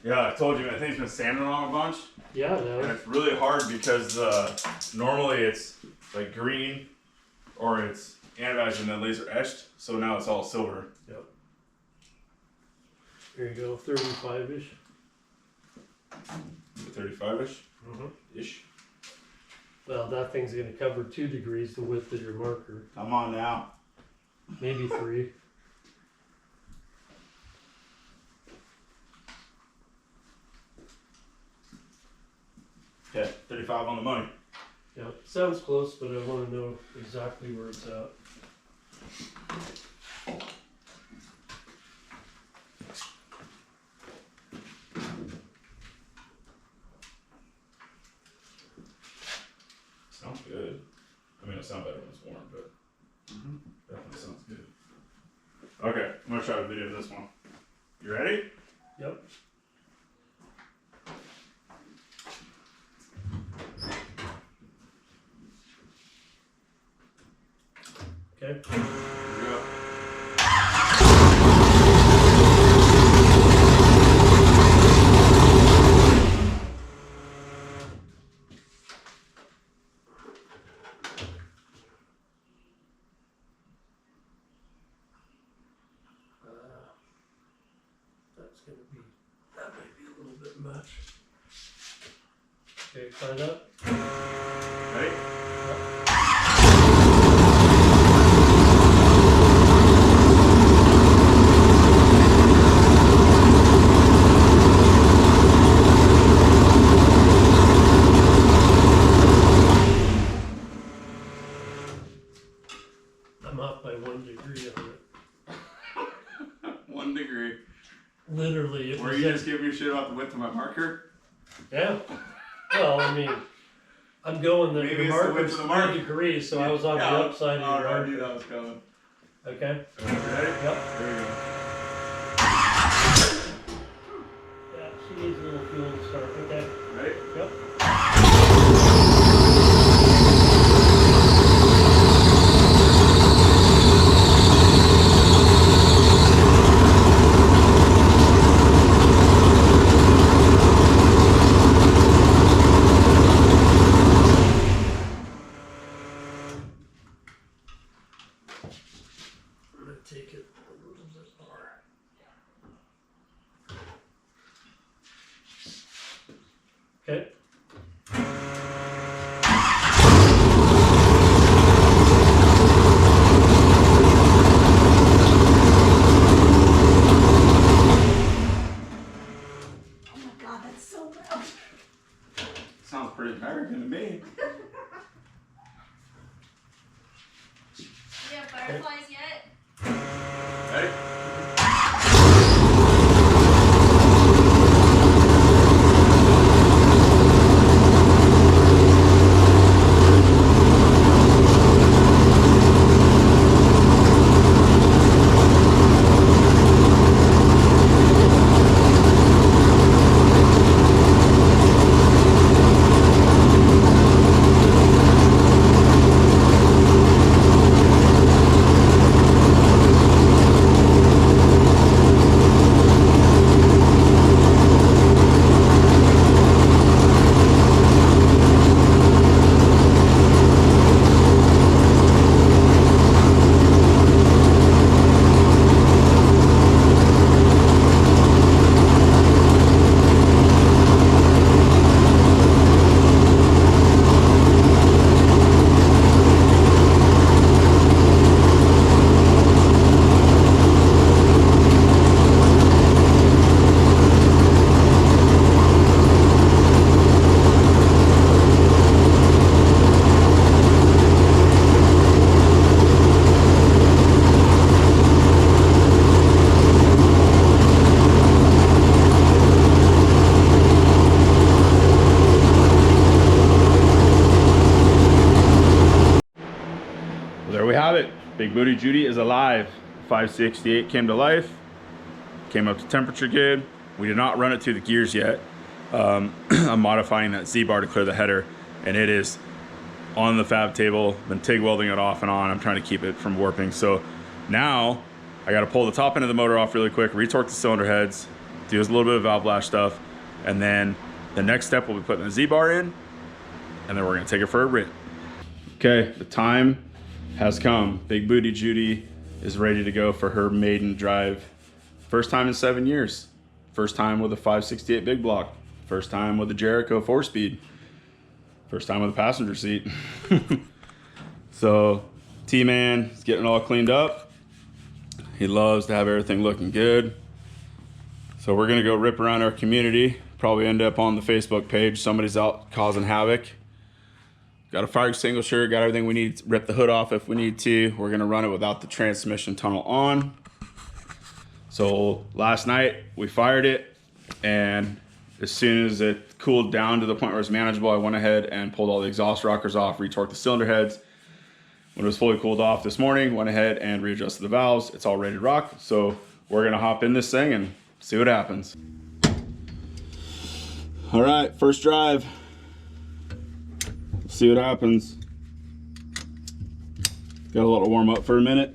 Yeah, I told you, man, that thing's been sanding on a bunch. Yeah, no. And it's really hard because normally it's like green or it's anodized and then laser etched. So now it's all silver. Yep. Here you go, 35-ish. 35-ish? Mm-hmm. Ish. Well, that thing's going to cover 2 degrees the width of your marker. Come on now. Maybe 3. Okay, 35 on the money. Yeah, sounds close, but I want to know exactly where it's at. Sounds good. I mean, it'll sound better when it's warm, but definitely sounds good. Okay, I'm gonna try to video this one. You ready? Yep. Okay. Here we go. That's going to be, that might be a little bit much. Okay, try that. Ready? I'm off by 1 degree on it. 1 degree. Literally, it Were was you at- just giving me shit about the width of my marker? Yeah. Well, I mean, I'm going the Maybe it's the marker's width of the mark. 3 degrees, so I was on the upside of I your already knew marker. that was coming. Okay. Okay, ready? Yep. Here we go. Yeah, she needs a little fuel to start. Okay. Ready? Yep. I'm gonna take it a little bit more. Okay. Oh my god, that's so loud. Sounds pretty American to me. You have fireflies yet? Ready? Well, there we have it. Big Booty Judy is alive. 568 came to life. Came up to temperature good. We did not run it through the gears yet. I'm modifying that Z-bar to clear the header, and it is on the fab table. Been TIG welding it off and on. I'm trying to keep it from warping. So now I got to pull the top end of the motor off really quick, retorque the cylinder heads, do a little bit of valve lash stuff, and then the next step we'll be putting the Z-bar in, and then we're gonna take it for a rip. Okay, the time has come. Big Booty Judy is ready to go for her maiden drive. First time in 7 years. First time with a 568 big block. First time with a Jericho 4-speed. First time with a passenger seat. So T-Man is getting it all cleaned up. He loves to have everything looking good. So we're gonna go rip around our community. Probably end up on the Facebook page. Somebody's out causing havoc. Got a fire extinguisher, got everything we need to rip the hood off if we need to. We're gonna run it without the transmission tunnel on. So last night we fired it, and as soon as it cooled down to the point where it's manageable, I went ahead and pulled all the exhaust rockers off, retorqued the cylinder heads. When it was fully cooled off this morning, went ahead and readjusted the valves. It's all ready to rock. So we're gonna hop in this thing and see what happens. All right, first drive. See what happens. Got to let it warm up for a minute.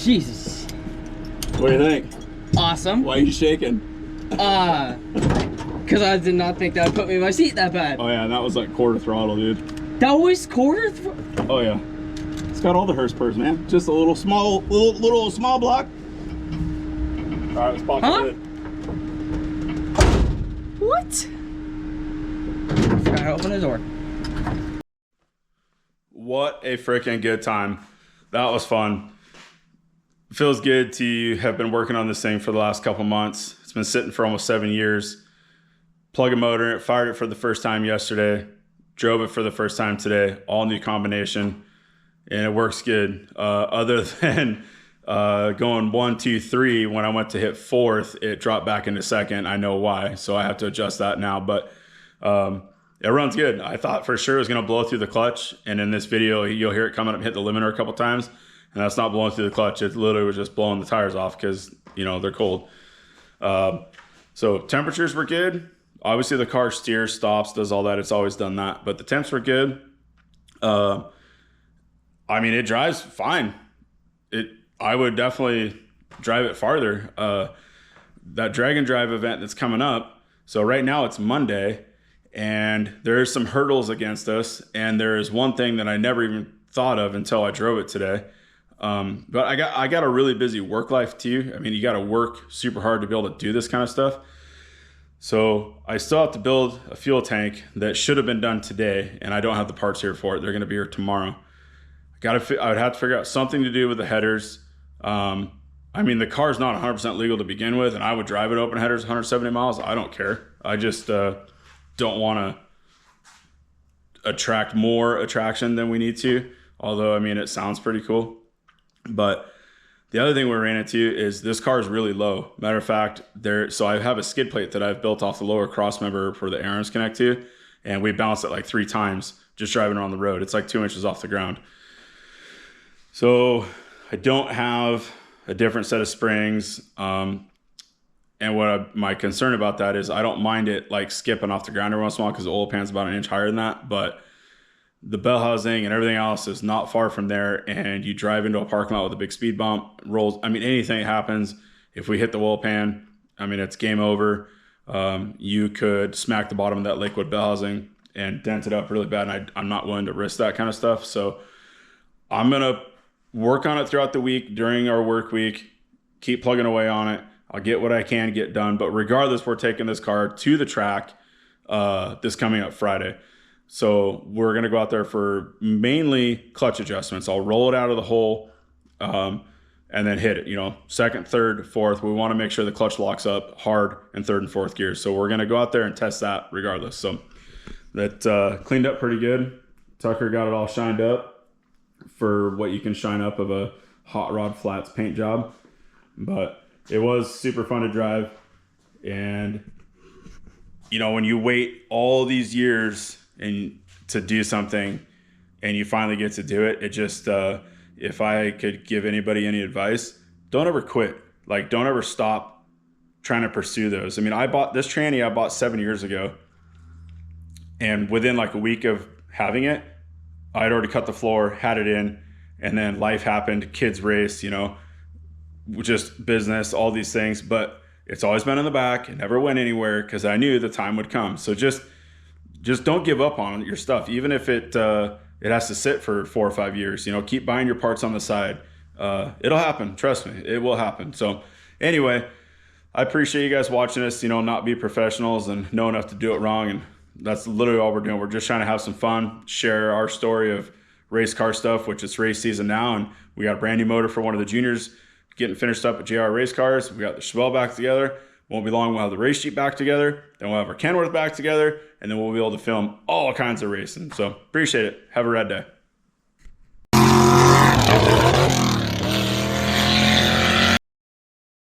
Jesus. What do you think? Awesome. Why are you shaking? Because I did not think that would put me in my seat that bad. Oh yeah, and that was like quarter throttle, dude. That was quarter Oh yeah. It's got all the Hurstpurs, man. Just a little small block. All right, let's pop it in. What? Forgot how to open the door. What a freaking good time. That was fun. Feels good to have been working on this thing for the last couple months. It's been sitting for almost 7 years. Plug a motor in it, fired it for the first time yesterday, drove it for the first time today, all new combination, and it works good. Other than going 1, 2, 3, when I went to hit fourth, it dropped back into second. I know why, so I have to adjust that now, but it runs good. I thought for sure it was going to blow through the clutch, and in this video, you'll hear it coming up and hit the limiter a couple times, and that's not blowing through the clutch. It literally was just blowing the tires off because, you know, they're cold. So temperatures were good. Obviously, the car steers, stops, does all that. It's always done that. But the temps were good. I mean, it drives fine. I would definitely drive it farther. That drag and drive event that's coming up. So right now it's Monday, and there's some hurdles against us. And there is one thing that I never even thought of until I drove it today. But I got a really busy work life too. I mean, you got to work super hard to be able to do this kind of stuff. So I still have to build a fuel tank that should have been done today, and I don't have the parts here for it. They're going to be here tomorrow. I would have to figure out something to do with the headers. I mean, the car's not 100% legal to begin with, and I would drive it open headers 170 miles. I don't care. I just don't want to attract more attraction than we need to. Although, I mean, it sounds pretty cool. But the other thing we ran into is this car is really low. Matter of fact, so I have a skid plate that I've built off the lower cross member for the arms connect to, and we bounced it like 3 times just driving around the road. It's like 2 inches off the ground. So I don't have a different set of springs. And my concern about that is I don't mind it like skipping off the ground every once in a while because the oil pan's about 1 inch higher than that. But the bell housing and everything else is not far from there, and you drive into a parking lot with a big speed bump, rolls. I mean, anything happens. If we hit the oil pan, I mean, it's game over. You could smack the bottom of that liquid bell housing and dent it up really bad, and I'm not willing to risk that kind of stuff. So I'm going to work on it throughout the week during our work week, keep plugging away on it. I'll get what I can get done. But regardless, we're taking this car to the track this coming up Friday. So we're going to go out there for mainly clutch adjustments. I'll roll it out of the hole and then hit it, you know, second, third, fourth. We want to make sure the clutch locks up hard in third and fourth gears. So we're going to go out there and test that regardless. So that cleaned up pretty good. Tucker got it all shined up for what you can shine up of a hot rod flats paint job. But it was super fun to drive. And, you know, when you wait all these years and to do something and you finally get to do it, it just if I could give anybody any advice, don't ever quit. Like, don't ever stop trying to pursue those. I mean, I bought this tranny I bought 7 years ago, and within like a week of having it, I'd already cut the floor, had it in, and then life happened, kids race, you know, just business, all these things. But it's always been in the back. It never went anywhere because I knew the time would come. So just don't give up on your stuff, even if it has to sit for 4 or 5 years. You know, keep buying your parts on the side. It'll happen. Trust me, it will happen. So anyway, I appreciate you guys watching us, you know, not be professionals and know enough to do it wrong. And that's literally all we're doing. We're just trying to have some fun, share our story of race car stuff, which is race season now. And we got a brand new motor for one of the juniors getting finished up at JR Race Cars. We got the Chevelle back together. Won't be long, we'll have the race Jeep back together. Then we'll have our Kenworth back together. And then we'll be able to film all kinds of racing. So appreciate it. Have a rad day.